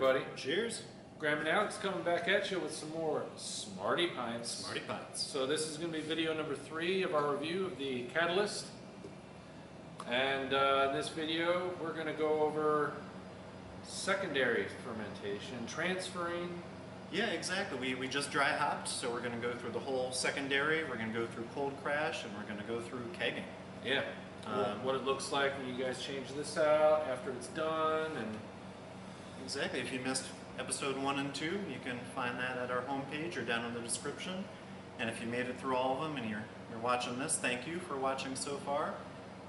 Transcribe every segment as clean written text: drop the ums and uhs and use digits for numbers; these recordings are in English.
everybody. Cheers. Graham and Alex coming back at you with some more Smarty Pints. Smarty Pints. So this is going to be video number 3 of our review of the Catalyst. And in this video we're going to go over secondary fermentation, transferring. Yeah, exactly. We just dry hopped, so we're going to go through the whole secondary, we're going to go through cold crash, and we're going to go through kegging. Yeah. What it looks like when you guys change this out after it's done. And exactly. If you missed episode 1 and 2, you can find that at our homepage or down in the description. And if you made it through all of them and you're watching this, thank you for watching so far.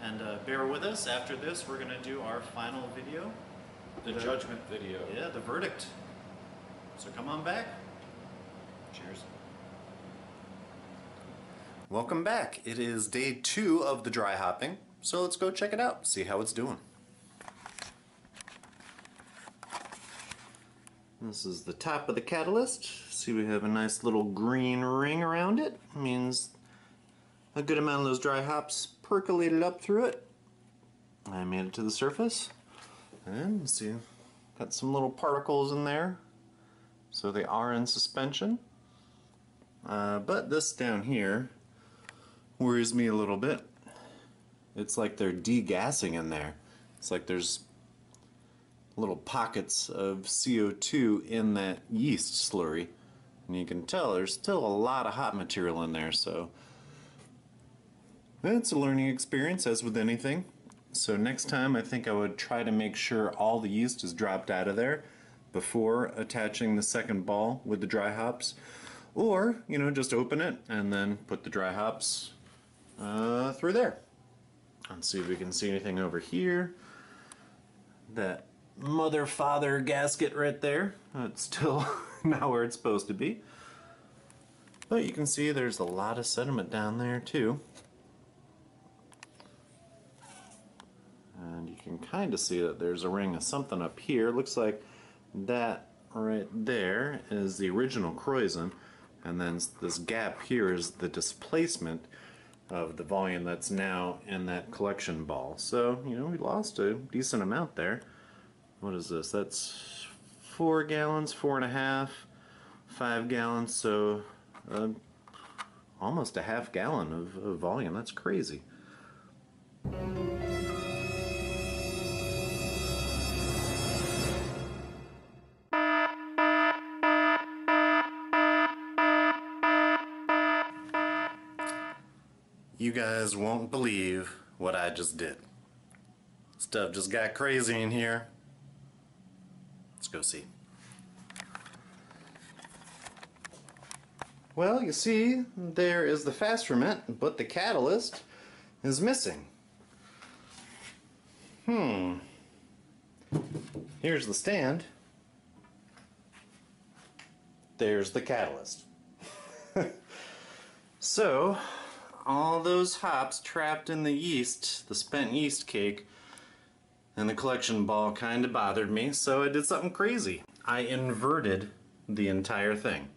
And bear with us. After this, we're going to do our final video. The judgment video. Yeah, the verdict. So come on back. Cheers. Welcome back. It is day 2 of the dry hopping. So let's go check it out, see how it's doing. This is the top of the catalyst. See, we have a nice little green ring around it. It means a good amount of those dry hops percolated up through it. I made it to the surface. And see, got some little particles in there. So they are in suspension. But this down here worries me a little bit. It's like they're degassing in there. It's like there's little pockets of CO2 in that yeast slurry. And you can tell there's still a lot of hot material in there, so it's a learning experience as with anything. So next time I think I would try to make sure all the yeast is dropped out of there before attaching the second ball with the dry hops. Or, you know, just open it and then put the dry hops through there. Let's see if we can see anything over here. That mother-father gasket right there. It's still not where it's supposed to be. But you can see there's a lot of sediment down there too. And you can kind of see that there's a ring of something up here. Looks like that right there is the original Kreuzen. And then this gap here is the displacement of the volume that's now in that collection ball. So, you know, we lost a decent amount there. What is this? That's 4 gallons, 4.5, 5 gallons, so almost a half gallon of volume. That's crazy. You guys won't believe what I just did. Stuff just got crazy in here. Let's go see. Well, you see, there is the FastFerment, but the catalyst is missing. Here's the stand. There's the catalyst. So, all those hops trapped in the yeast, the spent yeast cake, and the collection ball kind of bothered me, so I did something crazy. I inverted the entire thing.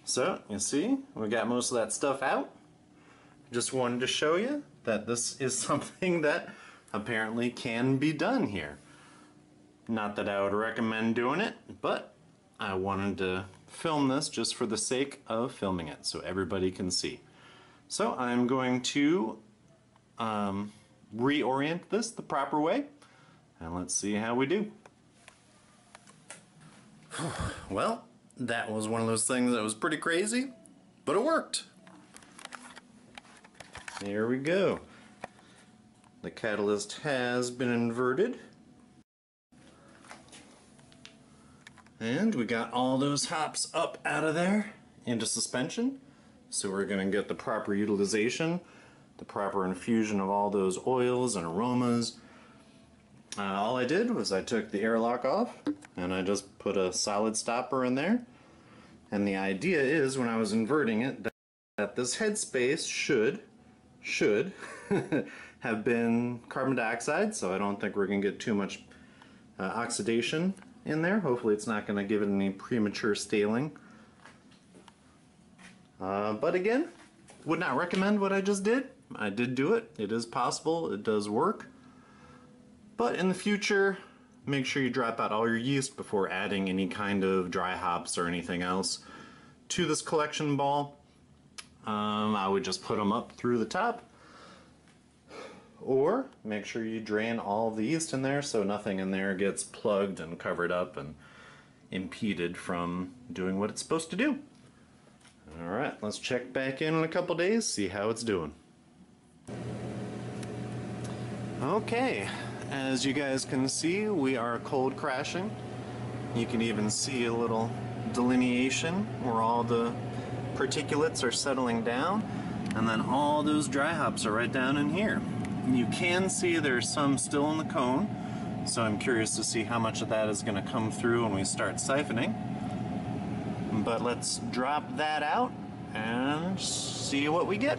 So, you see, we got most of that stuff out. Just wanted to show you that this is something that apparently can be done here. Not that I would recommend doing it, but I wanted to film this just for the sake of filming it, so everybody can see. So I'm going to reorient this the proper way, and let's see how we do. Well, that was one of those things that was pretty crazy, but it worked. There we go. The catalyst has been inverted, and we got all those hops up out of there into suspension. So we're going to get the proper utilization, the proper infusion of all those oils and aromas. All I did was I took the airlock off and I just put a solid stopper in there. And the idea is, when I was inverting it, that this headspace should have been carbon dioxide, so I don't think we're going to get too much oxidation in there. Hopefully it's not going to give it any premature staling. But again, would not recommend what I just did. I did do it. It is possible. It does work. But in the future, make sure you drop out all your yeast before adding any kind of dry hops or anything else to this collection ball. I would just put them up through the top, or make sure you drain all of the yeast in there so nothing in there gets plugged and covered up and impeded from doing what it's supposed to do. Alright, let's check back in a couple days, see how it's doing. Okay, as you guys can see, we are cold crashing. You can even see a little delineation where all the particulates are settling down, and then all those dry hops are right down in here. You can see there's some still in the cone, so I'm curious to see how much of that is going to come through when we start siphoning. But let's drop that out and see what we get.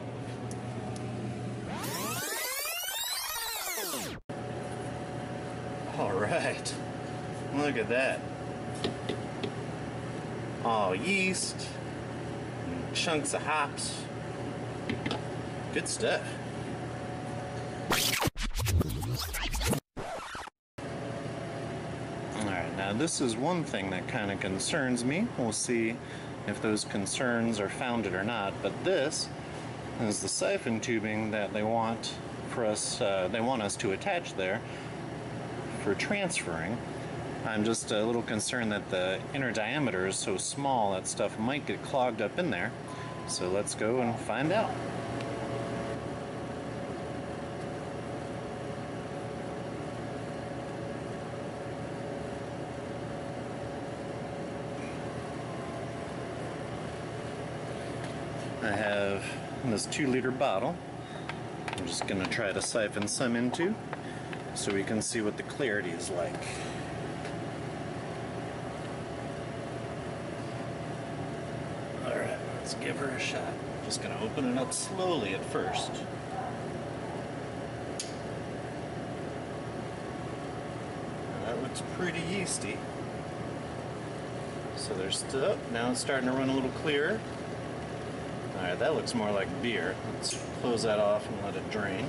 Alright, look at that. All yeast, and chunks of hops. Good stuff. Alright, now this is one thing that kind of concerns me. We'll see if those concerns are founded or not, but this is the siphon tubing that they want for us, they want us to attach there for transferring. I'm just a little concerned that the inner diameter is so small that stuff might get clogged up in there. So let's go and find out. I have this 2-liter bottle. I'm just going to try to siphon some into so we can see what the clarity is like. Alright, let's give her a shot. Just going to open it up slowly at first. That looks pretty yeasty. So there's still, now it's starting to run a little clearer. Alright, that looks more like beer. Let's close that off and let it drain.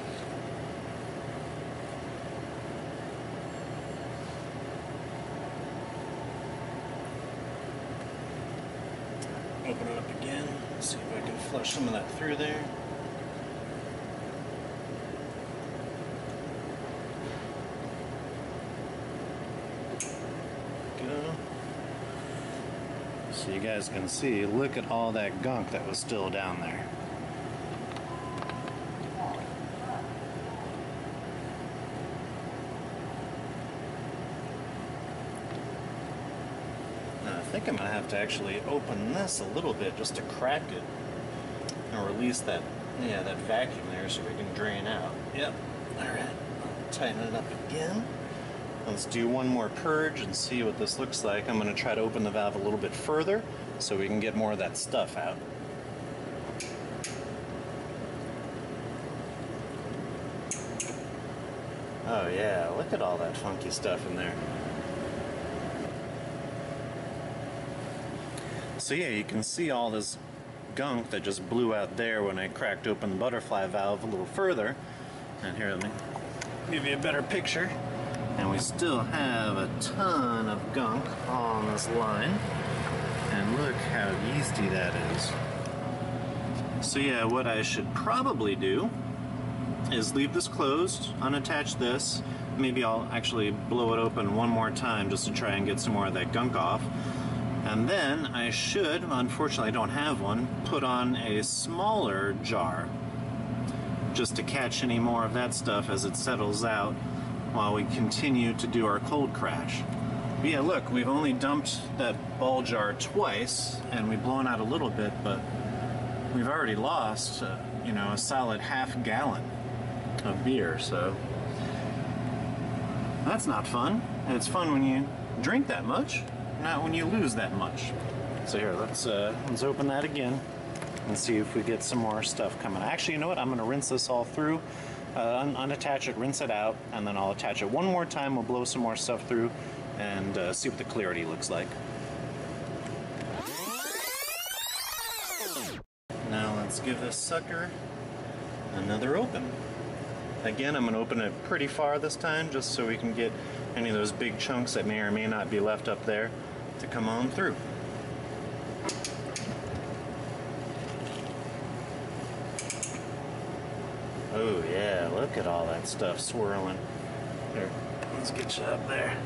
Open it up again, see if I can flush some of that through there. Go. So you guys can see, look at all that gunk that was still down there. I think I'm going to have to actually open this a little bit just to crack it and release that, that vacuum there so we can drain out. Yep. Alright, tighten it up again. Let's do one more purge and see what this looks like. I'm going to try to open the valve a little bit further so we can get more of that stuff out. Oh yeah, look at all that funky stuff in there. So yeah, you can see all this gunk that just blew out there when I cracked open the butterfly valve a little further. And here, let me give you a better picture. And we still have a ton of gunk on this line. And look how yeasty that is. So yeah, what I should probably do is leave this closed, unattach this. Maybe I'll actually blow it open one more time just to try and get some more of that gunk off. And then I should, unfortunately I don't have one, put on a smaller jar just to catch any more of that stuff as it settles out while we continue to do our cold crash. But yeah, look, we've only dumped that ball jar twice and we've blown out a little bit, but we've already lost, a solid half gallon of beer, so that's not fun. And it's fun when you drink that much, not when you lose that much. So here, let's open that again and see if we get some more stuff coming. Actually, you know what? I'm going to rinse this all through, unattach it, rinse it out, and then I'll attach it one more time. We'll blow some more stuff through and see what the clarity looks like. Now let's give this sucker another open. Again, I'm going to open it pretty far this time just so we can get any of those big chunks that may or may not be left up there to come on through. Oh yeah, look at all that stuff swirling. Here, let's get you up there.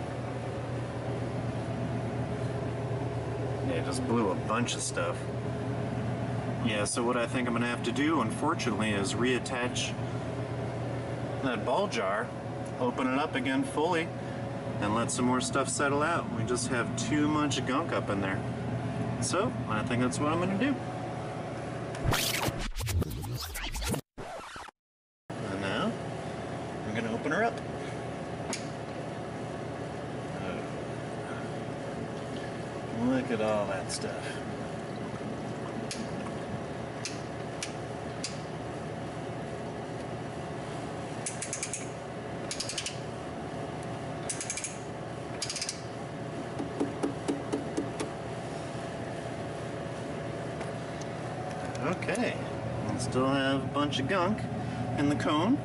Yeah, just blew a bunch of stuff. Yeah, so what I think I'm gonna have to do, unfortunately, is reattach that ball jar, open it up again fully, and let some more stuff settle out. We just have too much gunk up in there. So, I think that's what I'm gonna do. And now, I'm gonna open her up. Look at all that stuff. Okay, I still have a bunch of gunk in the cone,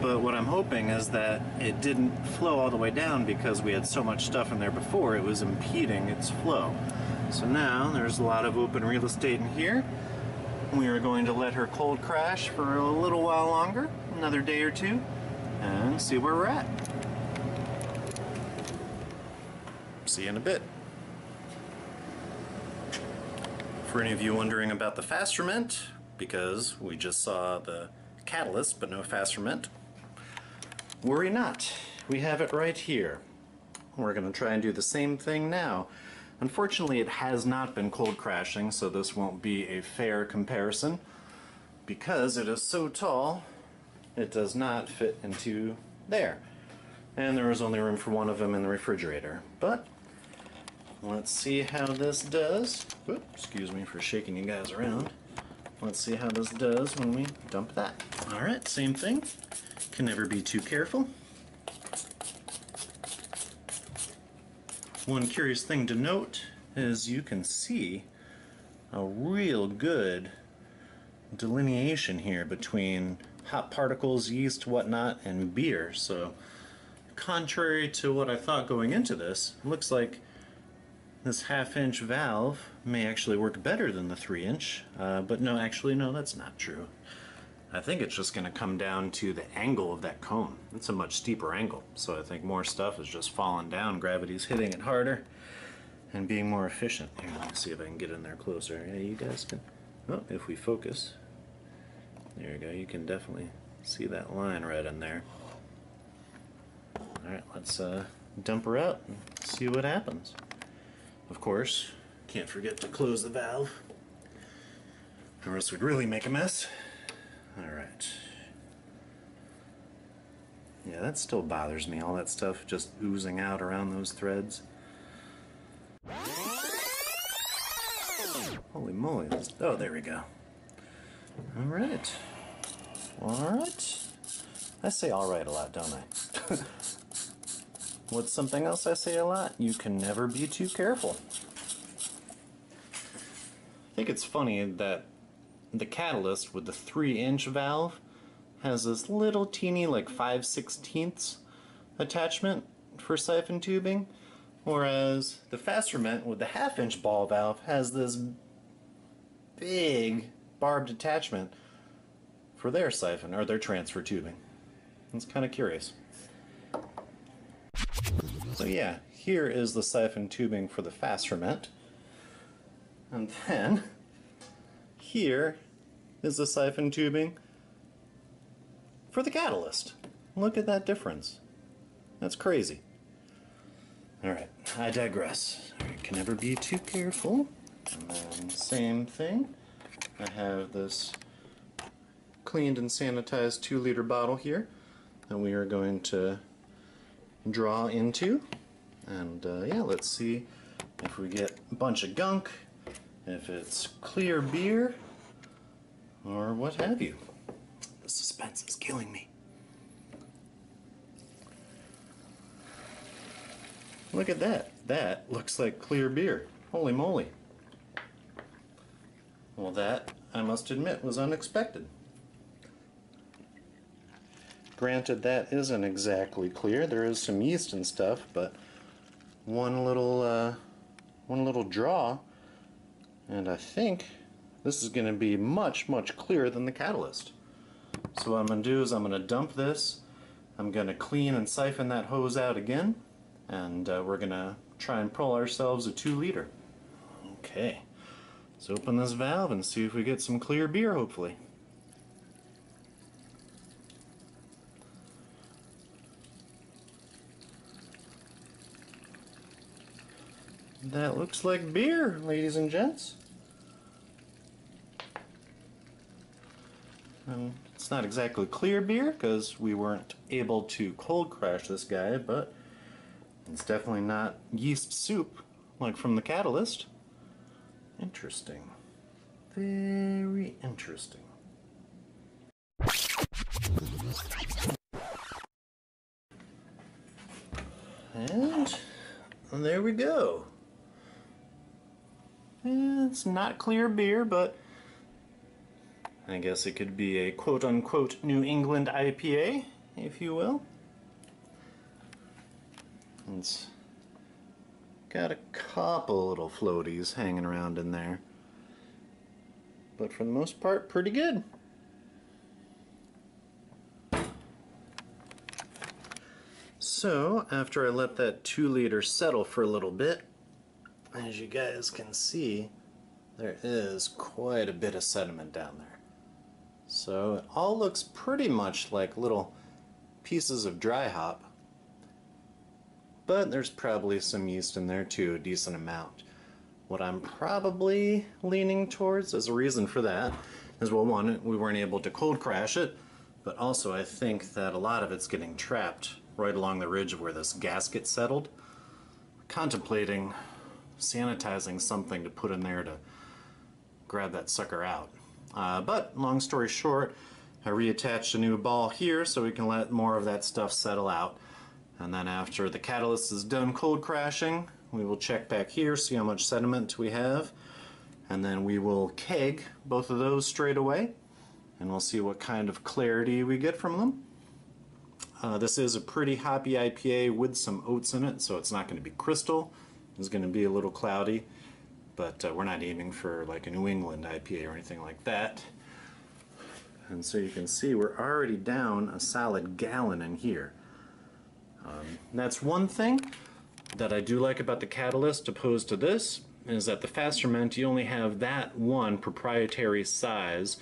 but what I'm hoping is that it didn't flow all the way down because we had so much stuff in there before, it was impeding its flow. So now there's a lot of open real estate in here. We are going to let her cold crash for a little while longer, another day or two, and see where we're at. See you in a bit. For any of you wondering about the FastFerment, because we just saw the catalyst but no FastFerment, worry not. We have it right here. We're going to try and do the same thing now. Unfortunately, it has not been cold crashing, so this won't be a fair comparison. Because it is so tall, it does not fit into there. And there is only room for one of them in the refrigerator. But let's see how this does. Whoop, excuse me for shaking you guys around. Let's see how this does when we dump that. Alright, same thing. Can never be too careful. One curious thing to note is you can see a real good delineation here between hot particles, yeast, whatnot, and beer. So, contrary to what I thought going into this, it looks like this 1/2 inch valve may actually work better than the 3-inch, but no, actually no, that's not true. I think it's just going to come down to the angle of that cone. It's a much steeper angle, so I think more stuff is just falling down, gravity's hitting it harder, and being more efficient. Here, let me see if I can get in there closer. Yeah, you guys can, oh, if we focus, there you go, you can definitely see that line right in there. Alright, let's dump her out and see what happens. Of course, can't forget to close the valve, or else we'd really make a mess. Alright. Yeah, that still bothers me, all that stuff just oozing out around those threads. Holy moly, oh, there we go. Alright. Alright. I say alright a lot, don't I? What's something else I say a lot? You can never be too careful. I think it's funny that the catalyst with the 3-inch valve has this little teeny, like 5/16 attachment for siphon tubing, whereas the FastFerment with the 1/2 inch ball valve has this big barbed attachment for their siphon, or their transfer tubing. It's kind of curious. So yeah, here is the siphon tubing for the FastFerment. And then, here is the siphon tubing for the catalyst. Look at that difference. That's crazy. Alright, I digress. Alright, can never be too careful. And then, same thing. I have this cleaned and sanitized 2-liter bottle here that we are going to draw into, and yeah, let's see if we get a bunch of gunk, if it's clear beer, or what have you. The suspense is killing me. Look at that. That looks like clear beer. Holy moly. Well, that, I must admit, was unexpected. Granted, that isn't exactly clear. There is some yeast and stuff, but one little draw, and I think this is going to be much, much clearer than the catalyst. So what I'm going to do is I'm going to dump this. I'm going to clean and siphon that hose out again, and we're going to try and pull ourselves a 2 liter. Okay, let's open this valve and see if we get some clear beer, hopefully. That looks like beer, ladies and gents. It's not exactly clear beer because we weren't able to cold crash this guy, but it's definitely not yeast soup like from the catalyst. Interesting. Very interesting. And there we go. It's not clear beer, but I guess it could be a quote-unquote New England IPA, if you will. It's got a couple little floaties hanging around in there, but for the most part, pretty good. So, after I let that 2 liter settle for a little bit, as you guys can see, there is quite a bit of sediment down there. So it all looks pretty much like little pieces of dry hop, but there's probably some yeast in there too, a decent amount. What I'm probably leaning towards as a reason for that is, well, one, we weren't able to cold crash it, but also I think that a lot of it's getting trapped right along the ridge of where this gasket settled. Contemplating sanitizing something to put in there to grab that sucker out. But long story short, I reattached a new ball here so we can let more of that stuff settle out. And then after the catalyst is done cold crashing, we will check back here, see how much sediment we have, and then we will keg both of those straight away, and we'll see what kind of clarity we get from them. This is a pretty hoppy IPA with some oats in it, so it's not going to be crystal. It's going to be a little cloudy, but we're not aiming for like a New England IPA or anything like that. And so you can see we're already down a solid gallon in here. That's one thing that I do like about the catalyst opposed to this, is that the FastFerment, you only have that one proprietary size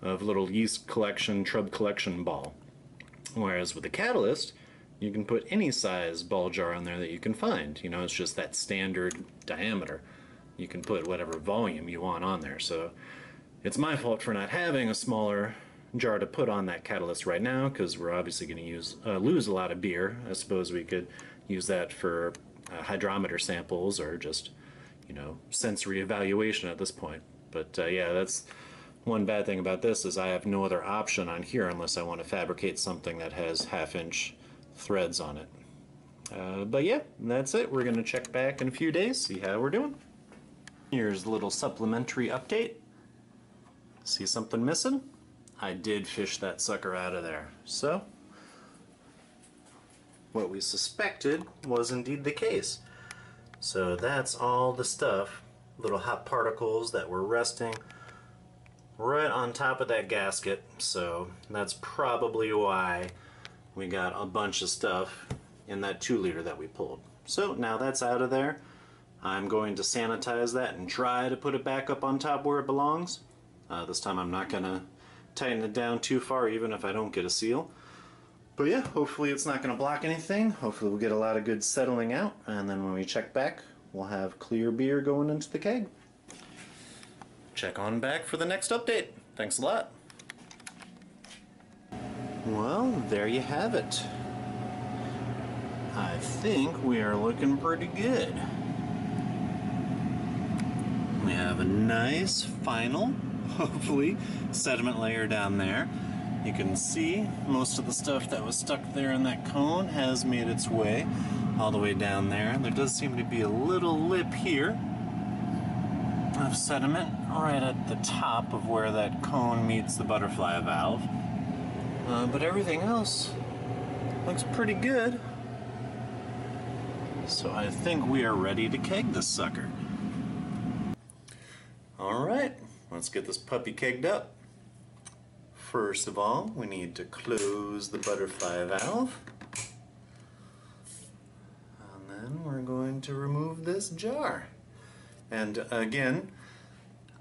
of little yeast collection, trub collection ball. Whereas with the catalyst, you can put any size ball jar on there that you can find. You know, it's just that standard diameter. You can put whatever volume you want on there. So it's my fault for not having a smaller jar to put on that catalyst right now, because we're obviously going to lose a lot of beer. I suppose we could use that for hydrometer samples or just, you know, sensory evaluation at this point. But yeah, that's one bad thing about this, is I have no other option on here unless I want to fabricate something that has 1/2-inch threads on it. But yeah, that's it. We're going to check back in a few days, see how we're doing. Here's a little supplementary update. See something missing? I did fish that sucker out of there. So, what we suspected was indeed the case. So that's all the stuff, little hot particles that were resting right on top of that gasket. So that's probably why we got a bunch of stuff in that 2 liter that we pulled. So now that's out of there. I'm going to sanitize that and try to put it back up on top where it belongs. This time I'm not going to tighten it down too far, even if I don't get a seal. But yeah, hopefully it's not going to block anything. Hopefully we'll get a lot of good settling out, and then when we check back, we'll have clear beer going into the keg. Check on back for the next update. Thanks a lot. Well, there you have it. I think we are looking pretty good. We have a nice final, hopefully, sediment layer down there. You can see most of the stuff that was stuck there in that cone has made its way all the way down there. There does seem to be a little lip here of sediment right at the top of where that cone meets the butterfly valve. But everything else Looks pretty good. So I think we are ready to keg this sucker. Alright, let's get this puppy kegged up. First of all, we need to close the butterfly valve. And then we're going to remove this jar. And again,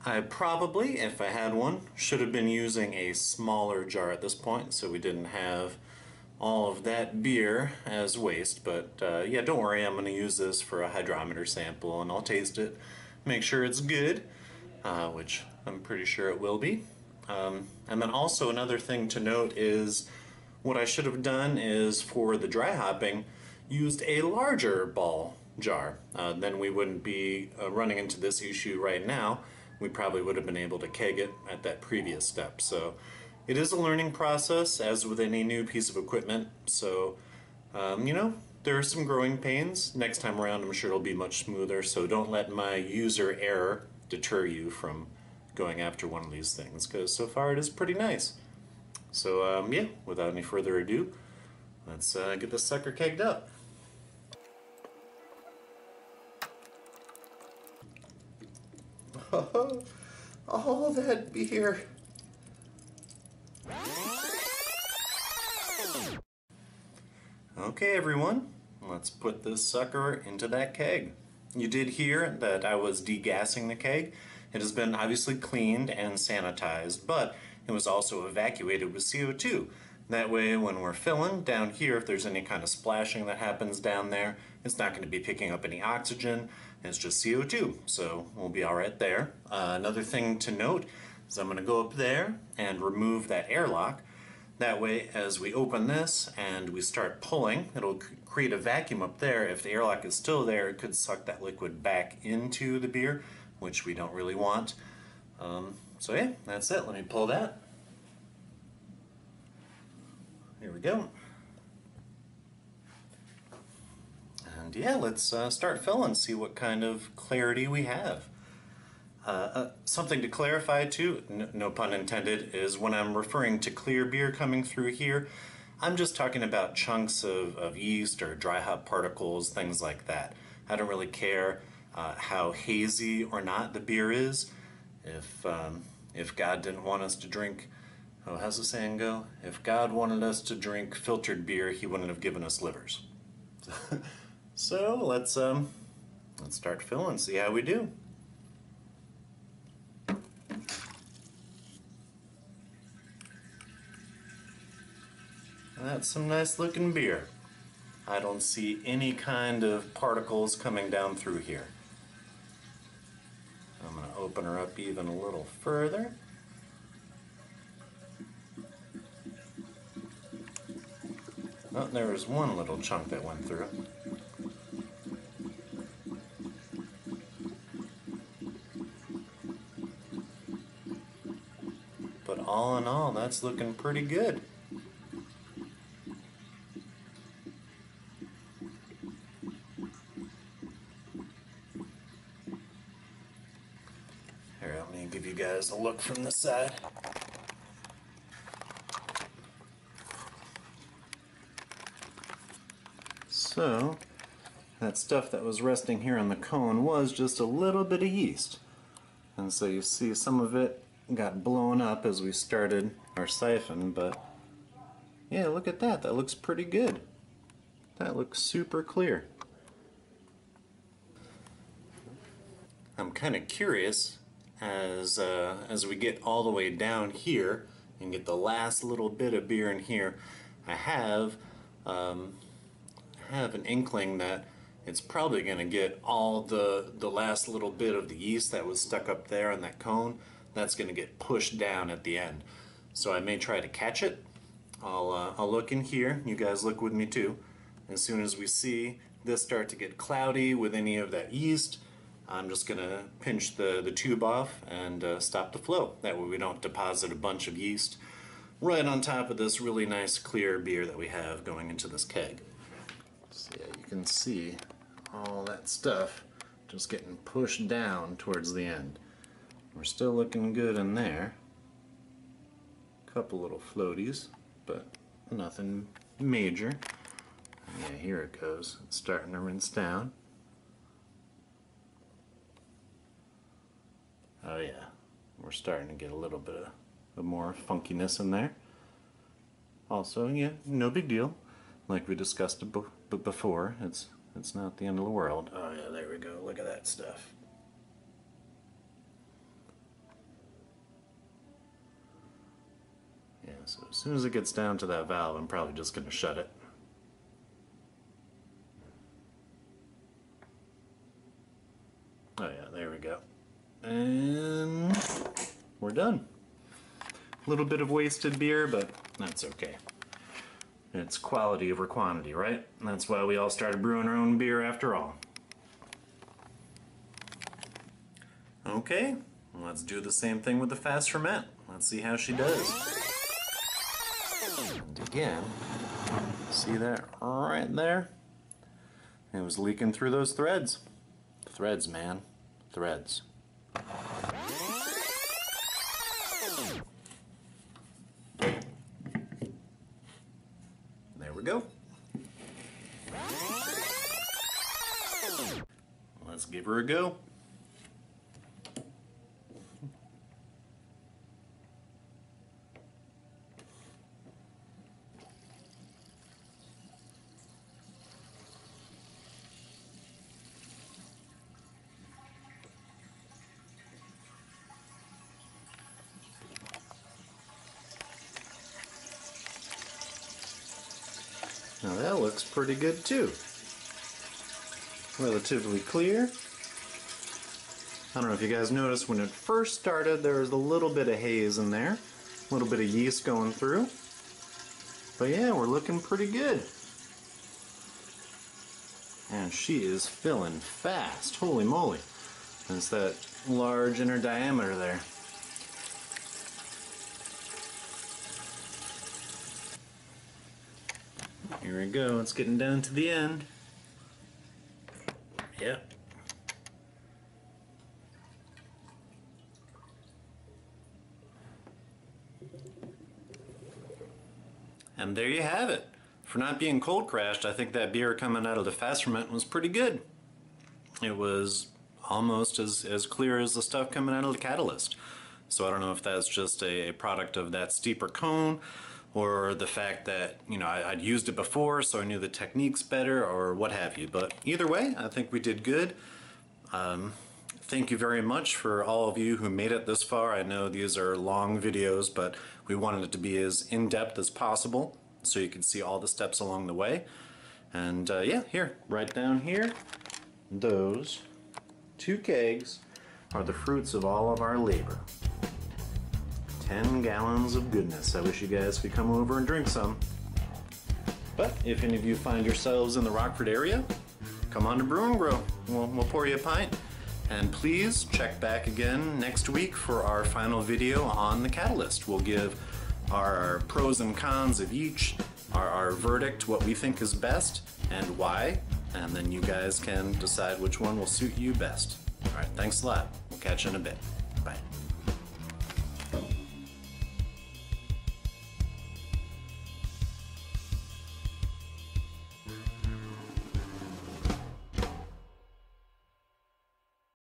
I probably, if I had one, should have been using a smaller jar at this point so we didn't have all of that beer as waste. But yeah, don't worry, I'm going to use this for a hydrometer sample and I'll taste it, make sure it's good, which I'm pretty sure it will be. And then also another thing to note is what I should have done is for the dry hopping used a larger ball jar. Then we wouldn't be running into this issue right now. We probably would have been able to keg it at that previous step. So it is a learning process, as with any new piece of equipment. So, you know, there are some growing pains. Next time around, I'm sure it'll be much smoother. So don't let my user error deter you from going after one of these things, because so far it is pretty nice. So, yeah, without any further ado, let's get this sucker kegged up. Oh, that beer. Okay, everyone, let's put this sucker into that keg. You did hear that I was degassing the keg. It has been obviously cleaned and sanitized, but it was also evacuated with CO2. That way, when we're filling down here, if there's any kind of splashing that happens down there, it's not going to be picking up any oxygen. It's just CO2, so we'll be all right there. Another thing to note is I'm going to go up there and remove that airlock. That way, as we open this and we start pulling, it'll create a vacuum up there. If the airlock is still there, it could suck that liquid back into the beer, which we don't really want. So yeah, that's it. Let me pull that. Here we go. And yeah, let's start filling, see what kind of clarity we have. Something to clarify too, no pun intended, is when I'm referring to clear beer coming through here, I'm just talking about chunks of yeast or dry hop particles, things like that. I don't really care how hazy or not the beer is. If God didn't want us to drink, oh, how's the saying go? If God wanted us to drink filtered beer, he wouldn't have given us livers. So let's start filling, see how we do. That's some nice looking beer. I don't see any kind of particles coming down through here. I'm going to open her up even a little further. Oh, there was one little chunk that went through. But all in all, that's looking pretty good. Here, let me give you guys a look from the side. So, that stuff that was resting here on the cone was just a little bit of yeast. And so you see some of it got blown up as we started our siphon, but yeah, look at that. That looks pretty good. That looks super clear. I'm kind of curious as we get all the way down here and get the last little bit of beer in here. I have an inkling that it's probably going to get all the last little bit of the yeast that was stuck up there on that cone. That's going to get pushed down at the end. So I may try to catch it. I'll look in here. You guys look with me too. As soon as we see this start to get cloudy with any of that yeast, I'm just going to pinch the tube off and stop the flow. That way we don't deposit a bunch of yeast right on top of this really nice clear beer that we have going into this keg. So yeah, you can see all that stuff just getting pushed down towards the end. We're still looking good in there. Couple little floaties, but nothing major. Yeah, here it goes. It's starting to rinse down. Oh yeah, we're starting to get a little bit of more funkiness in there. Also, yeah, no big deal. Like we discussed before, it's not the end of the world. Oh yeah, there we go. Look at that stuff. Yeah, so as soon as it gets down to that valve, I'm probably just going to shut it. Oh yeah, there we go. And we're done. A little bit of wasted beer, but that's okay. It's quality over quantity, right? That's why we all started brewing our own beer after all. Okay, let's do the same thing with the FastFerment. Let's see how she does. And again, see that right there? It was leaking through those threads. Threads, man. Threads. There we go. Let's give her a go. Now that looks pretty good too. Relatively clear. I don't know if you guys noticed when it first started there was a little bit of haze in there. A little bit of yeast going through. But yeah, we're looking pretty good. And she is filling fast. Holy moly. It's that large inner diameter there. Here we go, it's getting down to the end. Yep. And there you have it. For not being cold crashed, I think that beer coming out of the FastFerment was pretty good. It was almost as clear as the stuff coming out of the catalyst. So I don't know if that's just a product of that steeper cone, or the fact that, you know, I'd used it before so I knew the techniques better, or what have you. But either way, I think we did good. Thank you very much for all of you who made it this far. I know these are long videos, but we wanted it to be as in-depth as possible so you can see all the steps along the way. And yeah, here, right down here, those 2 kegs are the fruits of all of our labor. 10 gallons of goodness. I wish you guys could come over and drink some. But if any of you find yourselves in the Rockford area, come on to Brew and Grow. We'll pour you a pint. And please check back again next week for our final video on the catalyst. We'll give our pros and cons of each, our verdict, what we think is best, and why. And then you guys can decide which one will suit you best. All right, thanks a lot. We'll catch you in a bit. Bye.